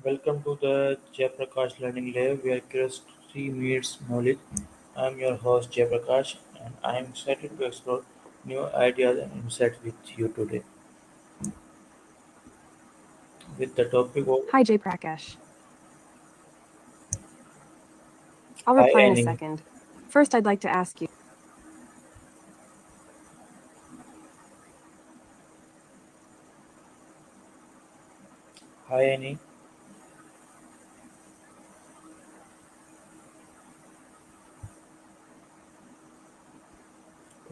Welcome to the Jayaprakash Learning Lab where curiosity meets knowledge. I'm your host Jayaprakash and I am excited to explore new ideas and insights with you today. With the topic of Hi, Jay Prakash. I'll Hi reply in a Annie. second. First, I'd like to ask you. Hi Annie.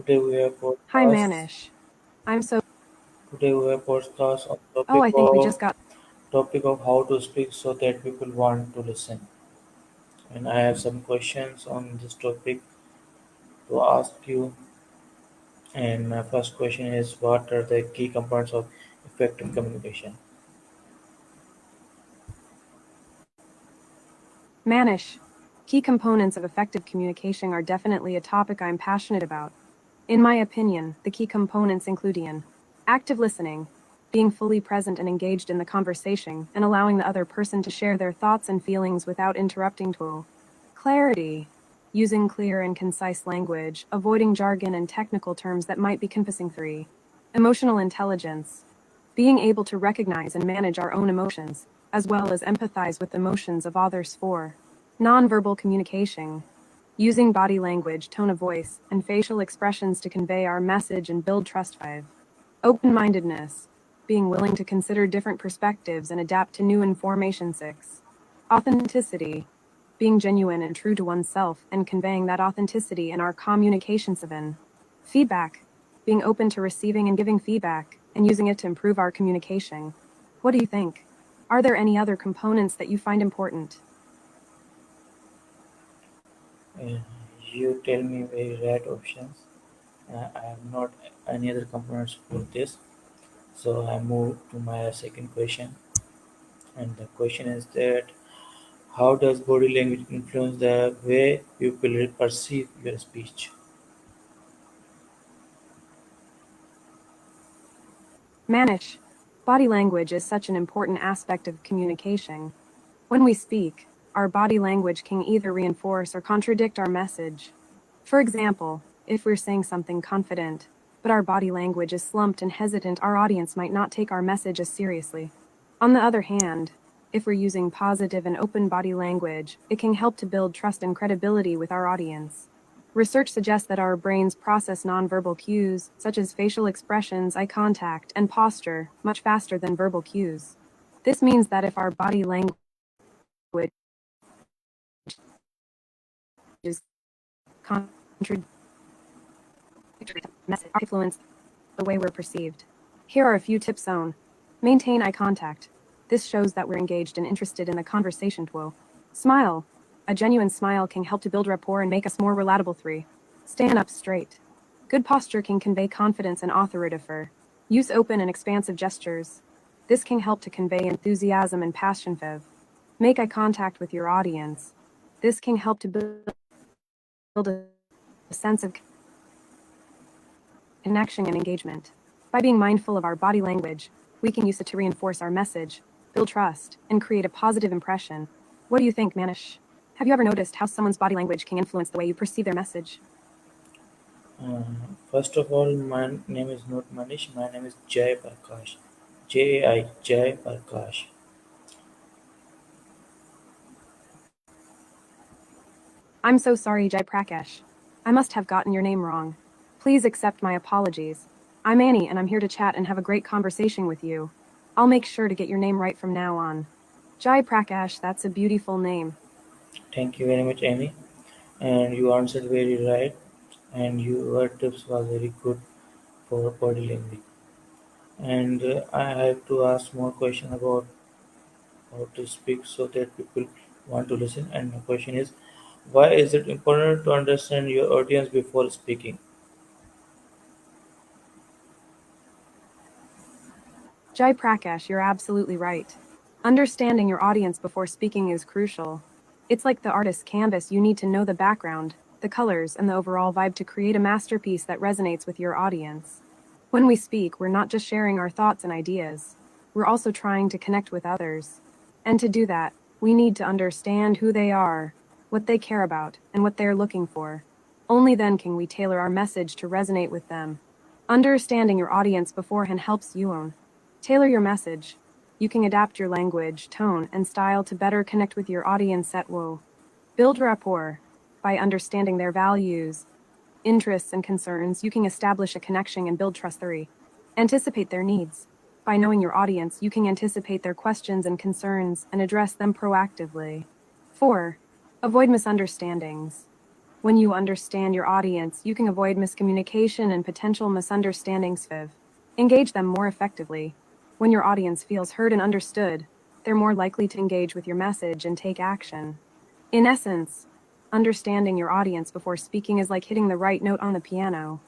Today we have Hi, podcast. Manish. I'm so. Today we have podcast on Oh, I think we just got. topic of how to speak so that people want to listen. And I have some questions on this topic to ask you. And my first question is, what are the key components of effective communication? Manish. Key components of effective communication are definitely a topic I'm passionate about. In my opinion, the key components include active listening, being fully present and engaged in the conversation, and allowing the other person to share their thoughts and feelings without interrupting. Clarity, using clear and concise language, avoiding jargon and technical terms that might be confusing. 3. Emotional intelligence, being able to recognize and manage our own emotions, as well as empathize with emotions of others. 4. Nonverbal communication, using body language, tone of voice, and facial expressions to convey our message and build trust. 5. Open-mindedness, being willing to consider different perspectives and adapt to new information. 6. Authenticity, being genuine and true to oneself and conveying that authenticity in our communication. 7. Feedback, being open to receiving and giving feedback and using it to improve our communication. What do you think? Are there any other components that you find important? Uh, you tell me very right options. I have not any other components for this. So I move to my second question. And the question is that how does body language influence the way people perceive your speech? Manish. Body language is such an important aspect of communication. When we speak, our body language can either reinforce or contradict our message. For example, if we're saying something confident, but our body language is slumped and hesitant, our audience might not take our message as seriously. On the other hand, if we're using positive and open body language, it can help to build trust and credibility with our audience. Research suggests that our brains process nonverbal cues, such as facial expressions, eye contact, and posture, much faster than verbal cues. This means that if our body language is contradictory message influence the way we're perceived. Here are a few tips on maintain eye contact. This shows that we're engaged and interested in the conversation. 2. Smile. A genuine smile can help to build rapport and make us more relatable. 3. Stand up straight. Good posture can convey confidence and authority. 4. Use open and expansive gestures. This can help to convey enthusiasm and passion. 5. Make eye contact with your audience. This can help to build a sense of connection and engagement. By being mindful of our body language, we can use it to reinforce our message, build trust, and create a positive impression. What do you think, Manish? Have you ever noticed how someone's body language can influence the way you perceive their message? Uh, First of all, my name is not Manish. My name is Jay Parkash. J-A-I, Jay Parkash. I'm so sorry, Jai Prakash. I must have gotten your name wrong. Please accept my apologies. I'm Annie and I'm here to chat and have a great conversation with you. I'll make sure to get your name right from now on. Jai Prakash, that's a beautiful name. Thank you very much, Annie. And you answered very right. And your tips was very good for body language. And I have to ask more question about how to speak so that people want to listen. And my question is, why is it important to understand your audience before speaking? Jai Prakash, you're absolutely right. Understanding your audience before speaking is crucial. It's like the artist's canvas, you need to know the background, the colors, and the overall vibe to create a masterpiece that resonates with your audience. When we speak, we're not just sharing our thoughts and ideas, we're also trying to connect with others. And to do that, we need to understand who they are, what they care about, and what they're looking for. Only then can we tailor our message to resonate with them. Understanding your audience beforehand helps you own. Tailor your message. You can adapt your language, tone, and style to better connect with your audience at WO. Build rapport. By understanding their values, interests, and concerns, you can establish a connection and build trust. 3. Anticipate their needs. By knowing your audience, you can anticipate their questions and concerns and address them proactively. 4. Avoid misunderstandings. When you understand your audience, you can avoid miscommunication and potential misunderstandings. 5. Engage them more effectively. When your audience feels heard and understood, they're more likely to engage with your message and take action. In essence, understanding your audience before speaking is like hitting the right note on the piano.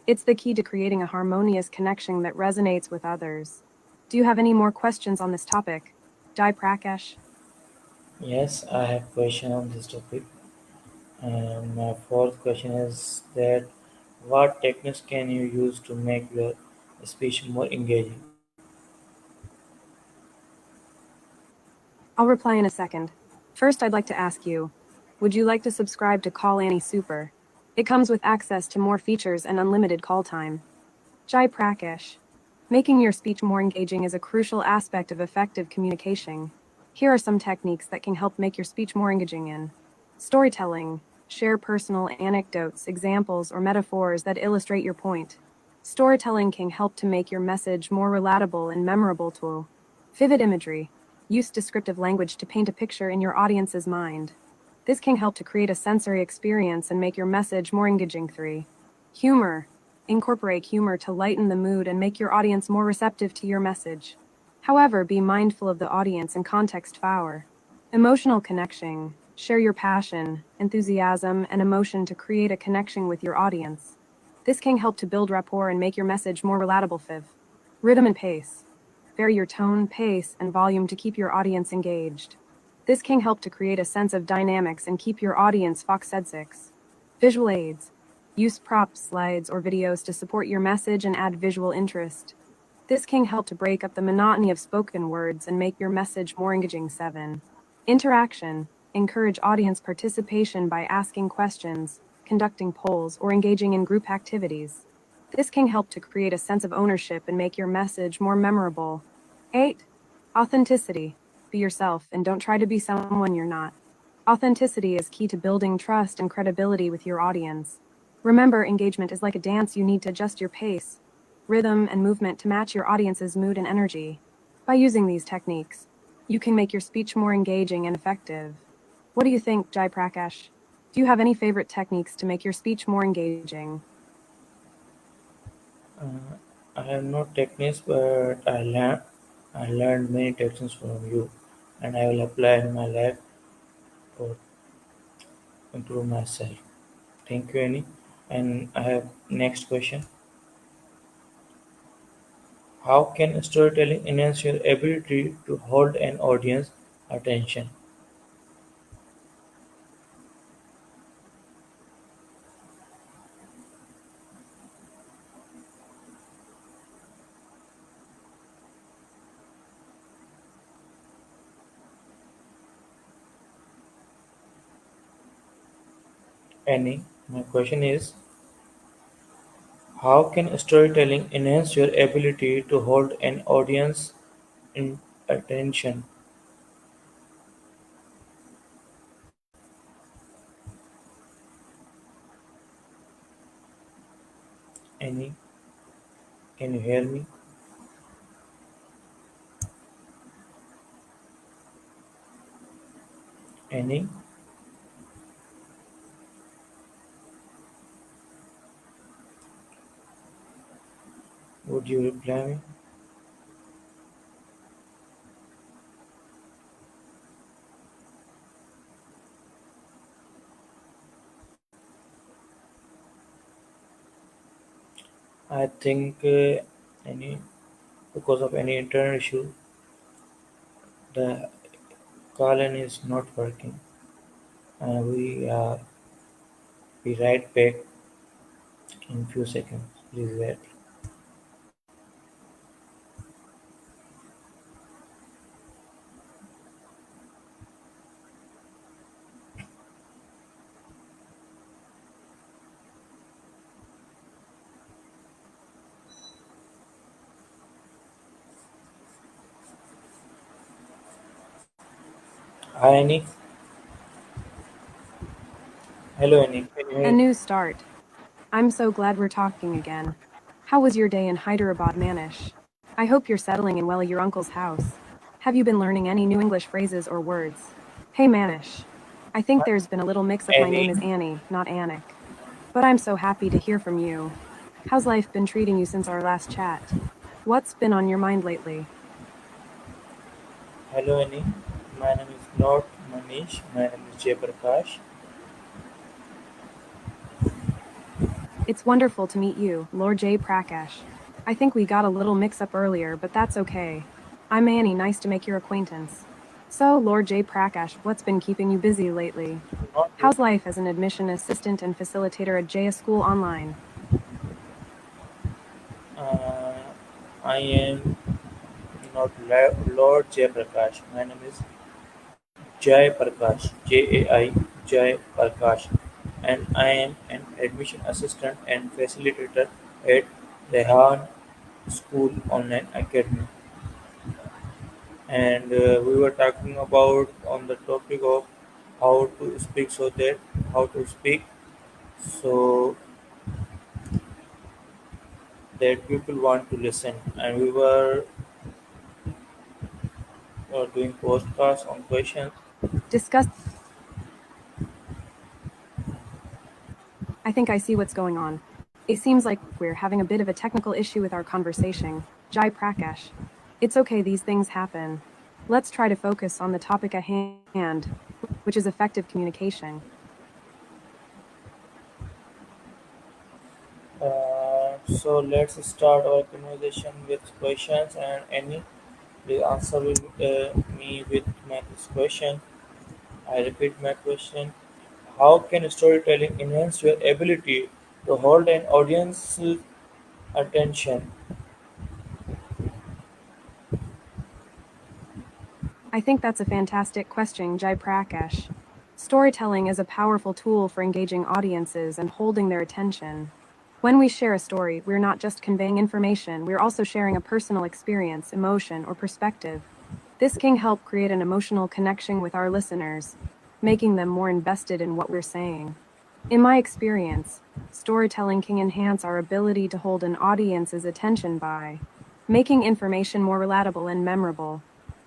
It's the key to creating a harmonious connection that resonates with others. Do you have any more questions on this topic? Jai Prakash? Yes, I have question on this topic. And my fourth question is that what techniques can you use to make your speech more engaging? I'll reply in a second. First, I'd like to ask you, would you like to subscribe to Call Annie Super? It comes with access to more features and unlimited call time. Jai Prakash. Making your speech more engaging is a crucial aspect of effective communication. Here are some techniques that can help make your speech more engaging in storytelling. Share personal anecdotes, examples, or metaphors that illustrate your point. Storytelling can help to make your message more relatable and memorable. Tool. Vivid imagery. Use descriptive language to paint a picture in your audience's mind. This can help to create a sensory experience and make your message more engaging. 3. Humor. Incorporate humor to lighten the mood and make your audience more receptive to your message. However, be mindful of the audience and context. 4. Emotional connection. Share your passion, enthusiasm, and emotion to create a connection with your audience. This can help to build rapport and make your message more relatable. 5. Rhythm and pace. Vary your tone, pace, and volume to keep your audience engaged. This can help to create a sense of dynamics and keep your audience foxed. 6. Visual aids. Use props, slides, or videos to support your message and add visual interest. This can help to break up the monotony of spoken words and make your message more engaging. 7. Interaction. Encourage audience participation by asking questions, conducting polls, or engaging in group activities. This can help to create a sense of ownership and make your message more memorable. 8. Authenticity. Be yourself and don't try to be someone you're not. Authenticity is key to building trust and credibility with your audience. Remember, engagement is like a dance. You need to adjust your pace, rhythm, and movement to match your audience's mood and energy. By using these techniques, you can make your speech more engaging and effective. What do you think, Jai Prakash? Do you have any favorite techniques to make your speech more engaging? Uh, I have no techniques, but I learned many techniques from you, and I will apply in my life to improve myself. Thank you, Annie. And I have next question. How can storytelling enhance your ability to hold an audience attention? Annie, my question is, how can storytelling enhance your ability to hold an audience in attention? Annie, can you hear me? Annie, would you reply me? I think any because of any internet issue, the call-in is not working. We be right back in few seconds. Please wait. Hi Annie. Hello Annie. Can you A hear me? new start. I'm so glad we're talking again. How was your day in Hyderabad, Manish? I hope you're settling in well at your uncle's house. Have you been learning any new English phrases or words? Hey, Manish. I think Hi there's been a little mix up. My name Annie. is Annie, not Anik. But I'm so happy to hear from you. How's life been treating you since our last chat? What's been on your mind lately? Hello Annie. My name is not Manish. My name is Jay Prakash. It's wonderful to meet you, Lord J. Prakash. I think we got a little mix up earlier, but that's okay. I'm Annie, nice to make your acquaintance. So, Lord J. Prakash, what's been keeping you busy lately? Not good. How's life as an admission assistant and facilitator at J School Online? Uh, I am not Lord Jay Prakash. My name is Jai Parkash. Jai Jai Parkash. And I am an admission assistant and facilitator at Rehan School Online Academy. And we were talking about on the topic of how to speak so that how to speak so that people want to listen, and we were doing postcasts on questions. Discuss. I think I see what's going on. It seems like we're having a bit of a technical issue with our conversation. Jai Prakash. It's okay, these things happen. Let's try to focus on the topic at hand, which is effective communication. So let's start our conversation with questions, and any please answer me with my this question. I repeat my question: how can storytelling enhance your ability to hold an audience's attention? I think that's a fantastic question, Jai Prakash. Storytelling is a powerful tool for engaging audiences and holding their attention. When we share a story, we're not just conveying information, we're also sharing a personal experience, emotion, or perspective. This can help create an emotional connection with our listeners, making them more invested in what we're saying. In my experience, storytelling can enhance our ability to hold an audience's attention by making information more relatable and memorable,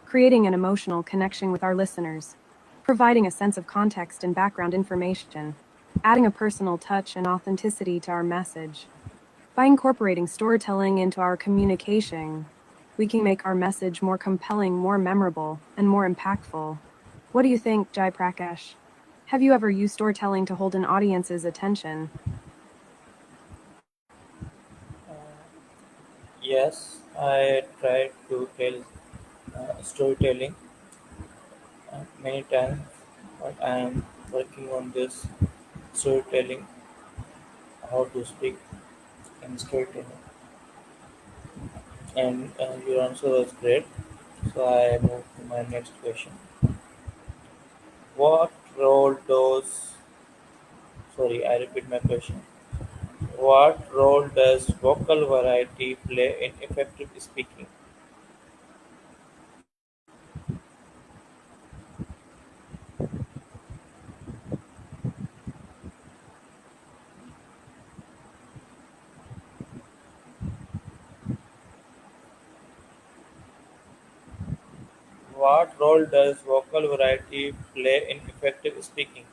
creating an emotional connection with our listeners, providing a sense of context and background information, adding a personal touch and authenticity to our message. By incorporating storytelling into our communication, we can make our message more compelling, more memorable, and more impactful. What do you think, Jai Prakash? Have you ever used storytelling to hold an audience's attention? Yes, I tried to tell storytelling many times, but I am working on this storytelling, how to speak in storytelling. And your answer was great. So I move to my next question. What role does, sorry, I repeat my question. What role does vocal variety play in effective speaking? What role does vocal variety play in effective speaking?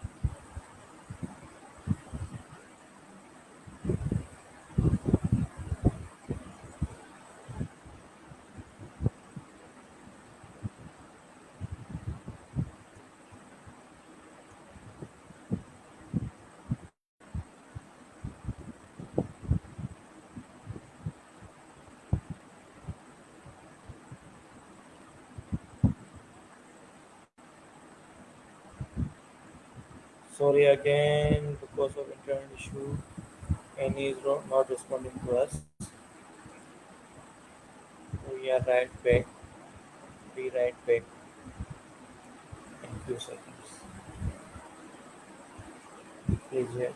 Sorry again, because of internet issue, Annie is not responding to us. We are right back. Be right back in few seconds. Please wait.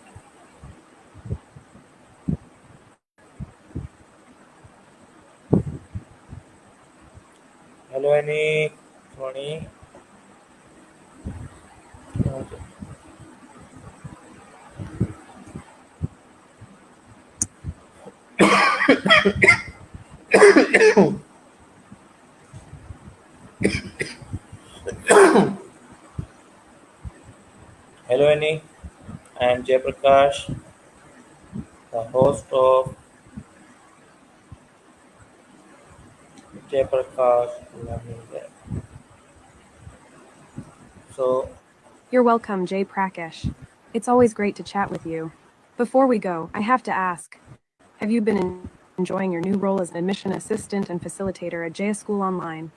Hello, Annie. Morning. Okay. Hello, Annie. I am Jayaprakash, the host of Jayaprakash Learning Lab. So, You're welcome, Jay Prakash. It's always great to chat with you. Before we go, I have to ask, have you been enjoying your new role as an admission assistant and facilitator at JS School Online?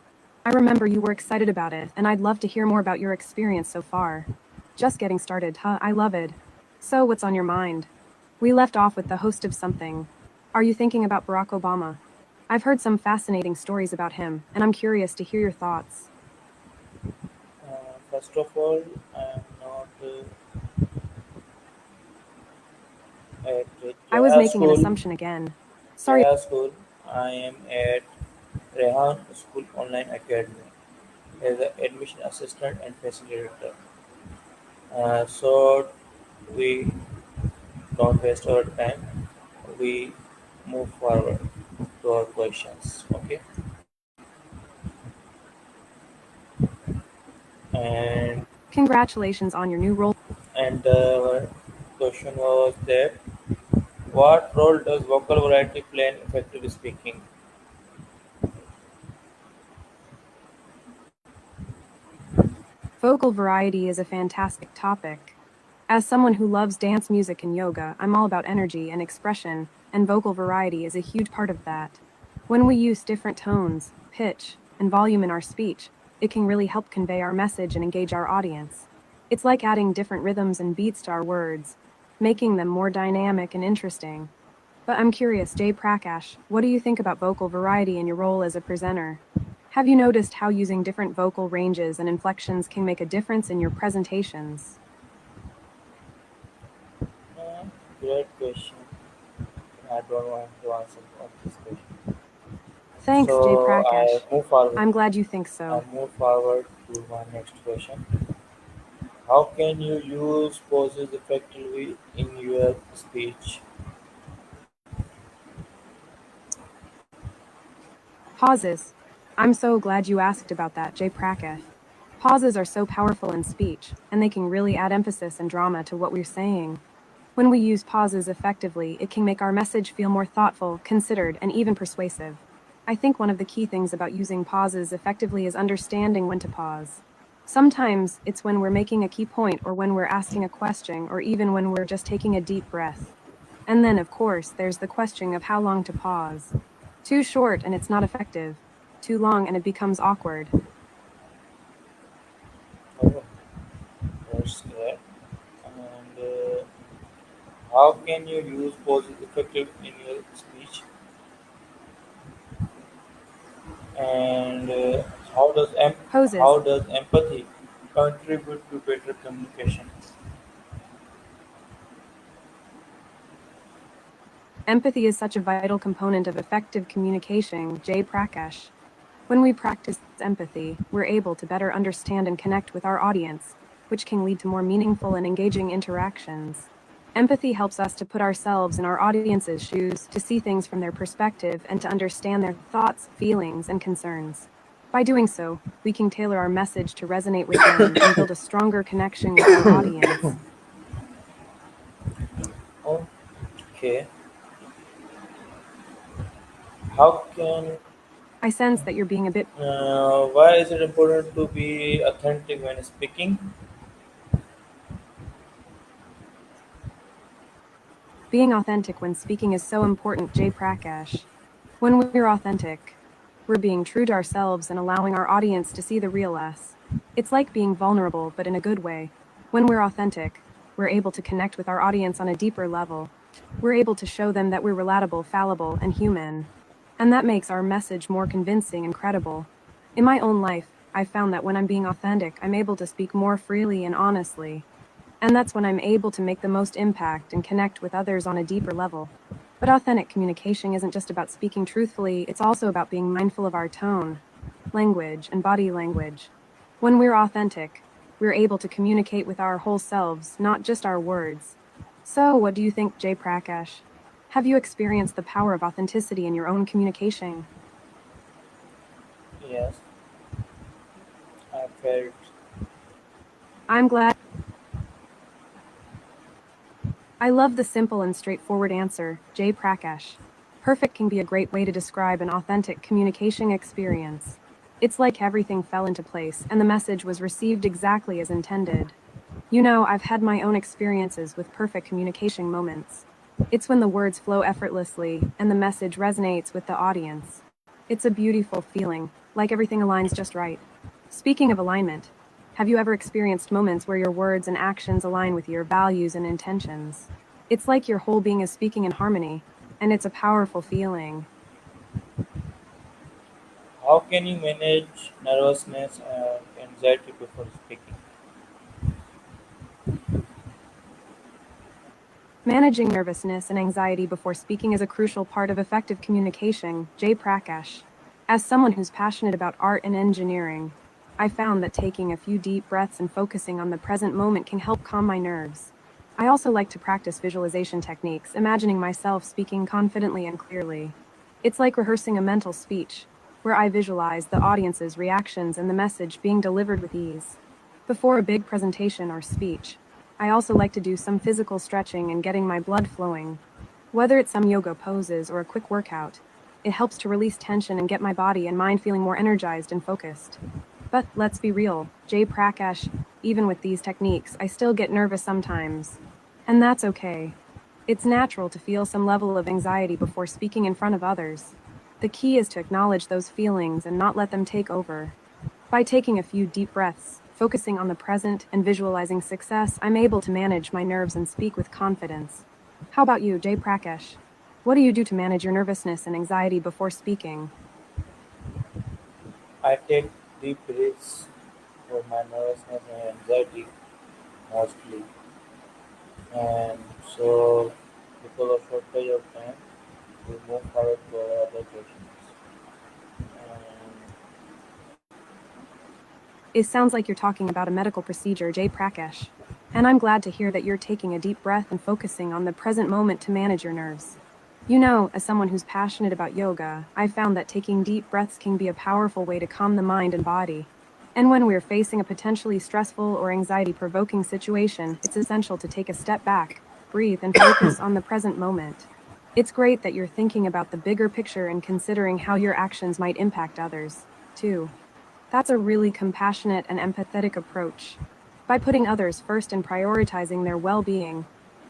I remember you were excited about it, and I'd love to hear more about your experience so far. Just getting started, huh? I love it. So, what's on your mind? We left off with the host of something. Are you thinking about Barack Obama? I've heard some fascinating stories about him, and I'm curious to hear your thoughts. first of all, I am not at I was Jaya making an School. assumption again. Sorry. Jaya School. I am at Rehan School Online Academy as an admission assistant and facilitator. So we don't waste our time. We move forward to our questions. Okay. And Congratulations on your new role. the question was that what role does vocal variety play in effective speaking? Vocal variety is a fantastic topic. As someone who loves dance music and yoga, I'm all about energy and expression, and vocal variety is a huge part of that. When we use different tones, pitch, and volume in our speech, it can really help convey our message and engage our audience. It's like adding different rhythms and beats to our words, making them more dynamic and interesting. But I'm curious, Jay Prakash, what do you think about vocal variety in your role as a presenter? Have you noticed how using different vocal ranges and inflections can make a difference in your presentations? Uh, Great question. I don't want to answer on this question. Thanks, Jay So I Prakash. move forward. I'm glad you think I so. move forward to my next question. How can you use pauses effectively in your speech? Pauses. I'm so glad you asked about that, Jay Prakash. Pauses are so powerful in speech, and they can really add emphasis and drama to what we're saying. When we use pauses effectively, it can make our message feel more thoughtful, considered, and even persuasive. I think one of the key things about using pauses effectively is understanding when to pause. Sometimes it's when we're making a key point, or when we're asking a question, or even when we're just taking a deep breath. And then, of course, there's the question of how long to pause. Too short and it's not effective. Too long and it becomes awkward. Oh, that's great. And how can you use pauses effectively in your speech? And Poses. how does empathy contribute to better communication? Empathy is such a vital component of effective communication, Jay Prakash. When we practice empathy, we're able to better understand and connect with our audience, which can lead to more meaningful and engaging interactions. Empathy helps us to put ourselves in our audience's shoes, to see things from their perspective, and to understand their thoughts, feelings, and concerns. By doing so, we can tailor our message to resonate with them and build a stronger connection with our audience. Okay. How can I sense that you're being a bit. why is it important to be authentic when speaking? Being authentic when speaking is so important, Jay Prakash. When we're authentic, we're being true to ourselves and allowing our audience to see the real us. It's like being vulnerable, but in a good way. When we're authentic, we're able to connect with our audience on a deeper level. We're able to show them that we're relatable, fallible, and human. And that makes our message more convincing and credible. In my own life, I've found that when I'm being authentic, I'm able to speak more freely and honestly. And that's when I'm able to make the most impact and connect with others on a deeper level. But authentic communication isn't just about speaking truthfully, it's also about being mindful of our tone, language, and body language. When we're authentic, We're able to communicate with our whole selves, not just our words. So, what do you think, Jay Prakash? Have you experienced the power of authenticity in your own communication? Yes, I felt. I'm glad. I love the simple and straightforward answer, Jay Prakash. Perfect can be a great way to describe an authentic communication experience. It's like everything fell into place and the message was received exactly as intended. You know, I've had my own experiences with perfect communication moments. It's when the words flow effortlessly and the message resonates with the audience. It's a beautiful feeling, like everything aligns just right. Speaking of alignment, have you ever experienced moments where your words and actions align with your values and intentions? It's like your whole being is speaking in harmony, and it's a powerful feeling. How can you manage nervousness and anxiety before speaking? Managing nervousness and anxiety before speaking is a crucial part of effective communication, Jay Prakash. As someone who's passionate about art and engineering, I found that taking a few deep breaths and focusing on the present moment can help calm my nerves. I also like to practice visualization techniques, imagining myself speaking confidently and clearly. It's like rehearsing a mental speech, where I visualize the audience's reactions and the message being delivered with ease. Before a big presentation or speech, I also like to do some physical stretching and getting my blood flowing. Whether it's some yoga poses or a quick workout, it helps to release tension and get my body and mind feeling more energized and focused. But let's be real, Jay Prakash, even with these techniques, I still get nervous sometimes. And that's okay. It's natural to feel some level of anxiety before speaking in front of others. The key is to acknowledge those feelings and not let them take over. By taking a few deep breaths, focusing on the present, and visualizing success, I'm able to manage my nerves and speak with confidence. How about you, Jay Prakash? What do you do to manage your nervousness and anxiety before speaking? I take deep breaths for my nervousness and anxiety mostly, and so because of shortage of time, we move forward to other questions. And It sounds like you're talking about a medical procedure, Jay Prakash. And I'm glad to hear that you're taking a deep breath and focusing on the present moment to manage your nerves. You know, as someone who's passionate about yoga, I've found that taking deep breaths can be a powerful way to calm the mind and body. And when we're facing a potentially stressful or anxiety provoking situation, it's essential to take a step back, breathe, and focus on the present moment. It's great that you're thinking about the bigger picture and considering how your actions might impact others, too. That's a really compassionate and empathetic approach. By putting others first and prioritizing their well being,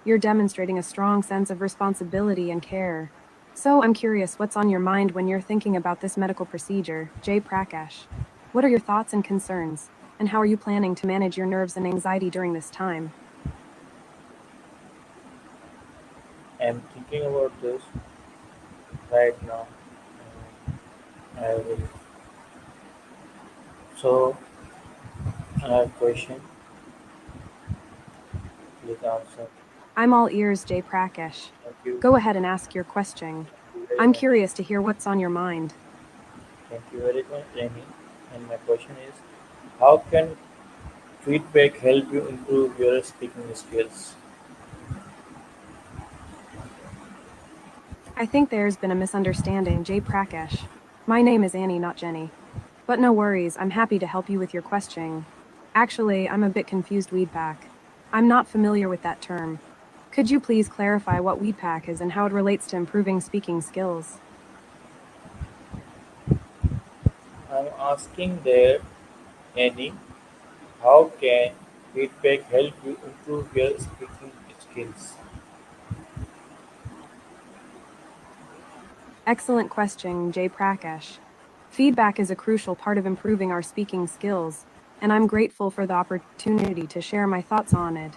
you're demonstrating a strong sense of responsibility and care. So, I'm curious what's on your mind when you're thinking about this medical procedure, Jay Prakash. What are your thoughts and concerns, and how are you planning to manage your nerves and anxiety during this time? I'm thinking about this right now. I will. So, I have a question. Please answer. I'm all ears, Jay Prakash. Thank you. Go ahead and ask your question. Thank you very I'm much. curious to hear what's on your mind. Thank you very much, Amy. And my question is, how can feedback help you improve your speaking skills? I think there's been a misunderstanding, Jay Prakash. My name is Annie, not Jenny. But no worries, I'm happy to help you with your question. Actually, I'm a bit confused, weedpack. I'm not familiar with that term. Could you please clarify what weedpack is and how it relates to improving speaking skills? I'm asking there, Annie, how can feedback help you improve your speaking skills? Excellent question, Jay Prakash. Feedback is a crucial part of improving our speaking skills, and I'm grateful for the opportunity to share my thoughts on it.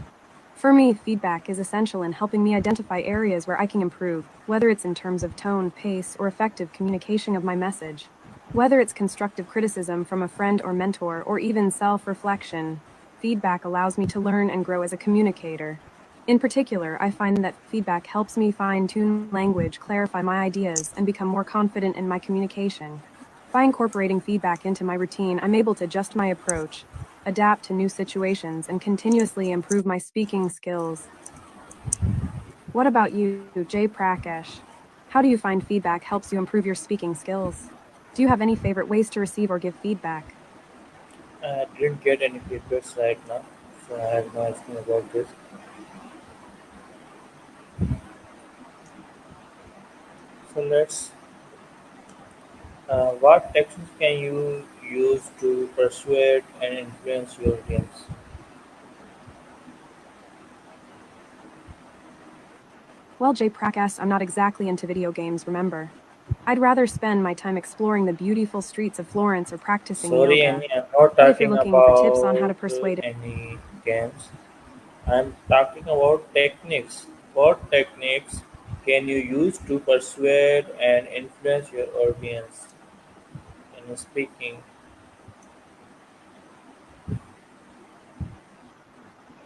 For me, feedback is essential in helping me identify areas where I can improve, whether it's in terms of tone, pace, or effective communication of my message. Whether it's constructive criticism from a friend or mentor, or even self reflection, feedback allows me to learn and grow as a communicator. In particular, I find that feedback helps me fine tune language, clarify my ideas, and become more confident in my communication. By incorporating feedback into my routine, I'm able to adjust my approach, adapt to new situations, and continuously improve my speaking skills. What about you, Jay Prakash? How do you find feedback helps you improve your speaking skills? Do you have any favorite ways to receive or give feedback? I didn't get any feedbacks right now, so I have no asking about this. So let's. What techniques can you use to persuade and influence your audience? Well, Jay Prakash, I'm not exactly into video games, remember? I'd rather spend my time exploring the beautiful streets of Florence or practicing Sorry, yoga. Annie, I'm not But if you're talking looking for tips on how to about persuade, any games. I'm talking about techniques. What techniques can you use to persuade and influence your audience in speaking?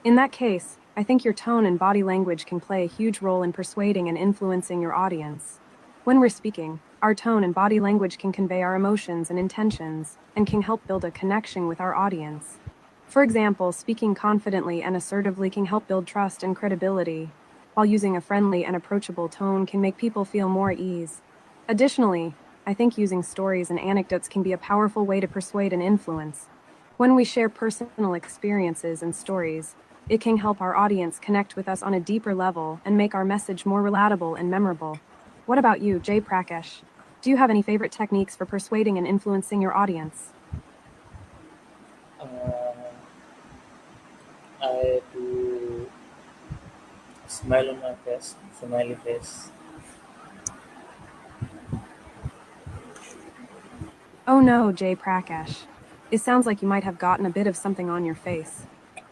in that case, I think your tone and body language can play a huge role in persuading and influencing your audience. When we're speaking, our tone and body language can convey our emotions and intentions and can help build a connection with our audience. For example, speaking confidently and assertively can help build trust and credibility, while using a friendly and approachable tone can make people feel more at ease. Additionally, I think using stories and anecdotes can be a powerful way to persuade and influence. When we share personal experiences and stories, it can help our audience connect with us on a deeper level and make our message more relatable and memorable. What about you, Jay Prakash? Do you have any favorite techniques for persuading and influencing your audience? Uh, I do smile on my face, smiley face. Oh no, Jay Prakash. It sounds like you might have gotten a bit of something on your face.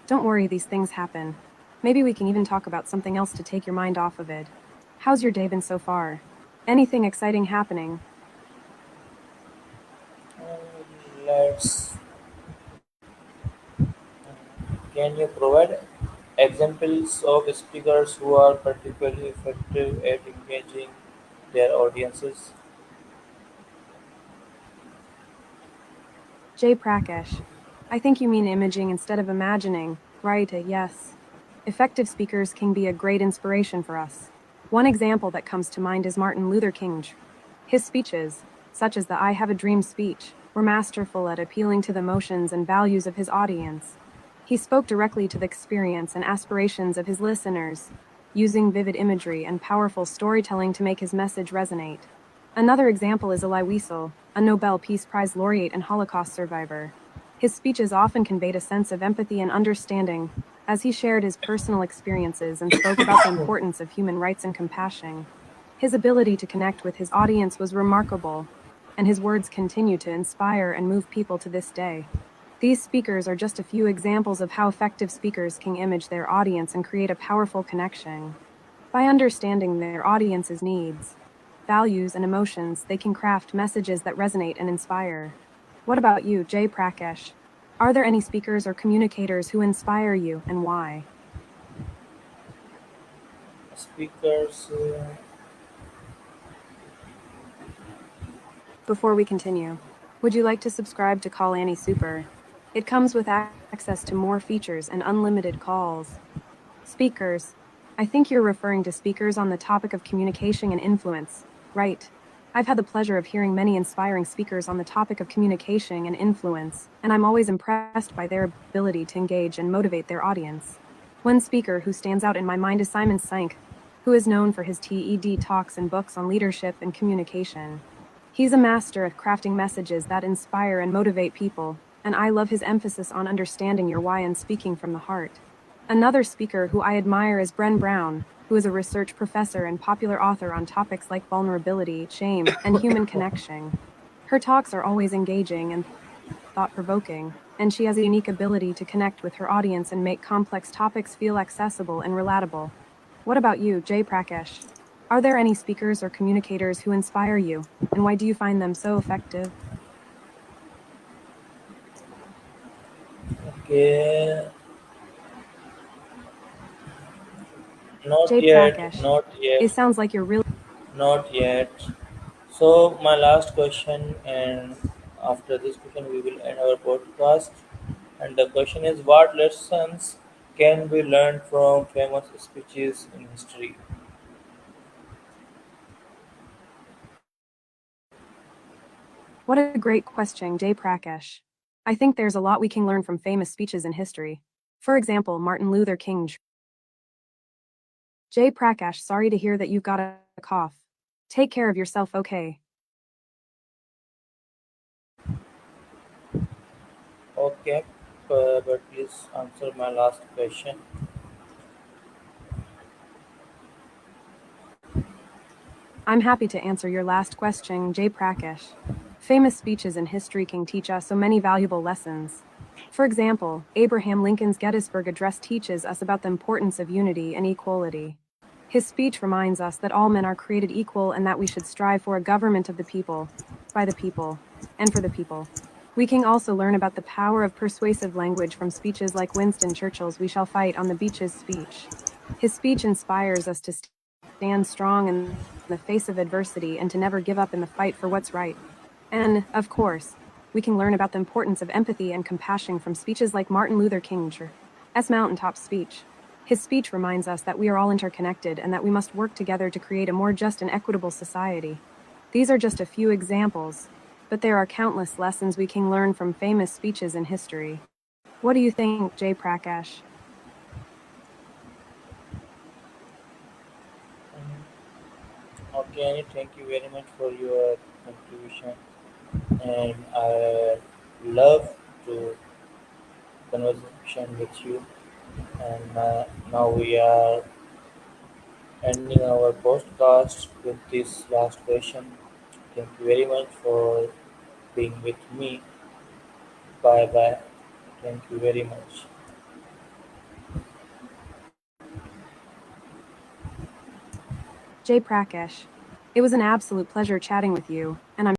Don't worry, these things happen. Maybe we can even talk about something else to take your mind off of it. How's your day been so far? Anything exciting happening? Let's. Can you provide examples of speakers who are particularly effective at engaging their audiences? Jay Prakash. I think you mean imaging instead of imagining, right? Yes. Effective speakers can be a great inspiration for us. One example that comes to mind is Martin Luther King. His speeches, such as the I Have a Dream speech, were masterful at appealing to the emotions and values of his audience. He spoke directly to the experience and aspirations of his listeners, using vivid imagery and powerful storytelling to make his message resonate. Another example is Elie Wiesel, a Nobel Peace Prize laureate and Holocaust survivor. His speeches often conveyed a sense of empathy and understanding, as he shared his personal experiences and spoke about the importance of human rights and compassion. His ability to connect with his audience was remarkable, and his words continue to inspire and move people to this day. These speakers are just a few examples of how effective speakers can image their audience and create a powerful connection. By understanding their audience's needs, values, and emotions, they can craft messages that resonate and inspire. What about you, Jay Prakash? Are there any speakers or communicators who inspire you and why? Speakers. Before we continue, would you like to subscribe to Call Annie Super? It comes with access to more features and unlimited calls. Speakers. I think you're referring to speakers on the topic of communication and influence, right? I've had the pleasure of hearing many inspiring speakers on the topic of communication and influence, and I'm always impressed by their ability to engage and motivate their audience. One speaker who stands out in my mind is Simon Sinek, who is known for his TED talks and books on leadership and communication. He's a master at crafting messages that inspire and motivate people, and I love his emphasis on understanding your why and speaking from the heart. Another speaker who I admire is Bren Brown, who is a research professor and popular author on topics like vulnerability, shame, and human connection. Her talks are always engaging and thought provoking, and she has a unique ability to connect with her audience and make complex topics feel accessible and relatable. What about you, Jay Prakash? Are there any speakers or communicators who inspire you, and why do you find them so effective? Okay, not Jay yet, Prakash. not yet, It sounds like you're really not yet. So, my last question, and after this question, we will end our podcast. And the question is, what lessons can be learned from famous speeches in history? What a great question, Jay Prakash. I think there's a lot we can learn from famous speeches in history. For example, Martin Luther King. Jay Prakash, sorry to hear that you've got a cough. Take care of yourself, okay? Okay, but please answer my last question. I'm happy to answer your last question, Jay Prakash. Famous speeches in history can teach us so many valuable lessons. For example, Abraham Lincoln's Gettysburg Address teaches us about the importance of unity and equality. His speech reminds us that all men are created equal and that we should strive for a government of the people, by the people, and for the people. We can also learn about the power of persuasive language from speeches like Winston Churchill's We Shall Fight on the Beaches speech. His speech inspires us to stand strong in the face of adversity and to never give up in the fight for what's right. And, of course, we can learn about the importance of empathy and compassion from speeches like Martin Luther King Jr.'s mountaintop speech. His speech reminds us that we are all interconnected and that we must work together to create a more just and equitable society. These are just a few examples, but there are countless lessons we can learn from famous speeches in history. What do you think, Jay Prakash? Okay, thank you very much for your contribution, and I love to conversation with you. And now we are ending our podcast with this last question. Thank you very much for being with me. Bye bye. Thank you very much. Jay Prakash. It was an absolute pleasure chatting with you, and I'm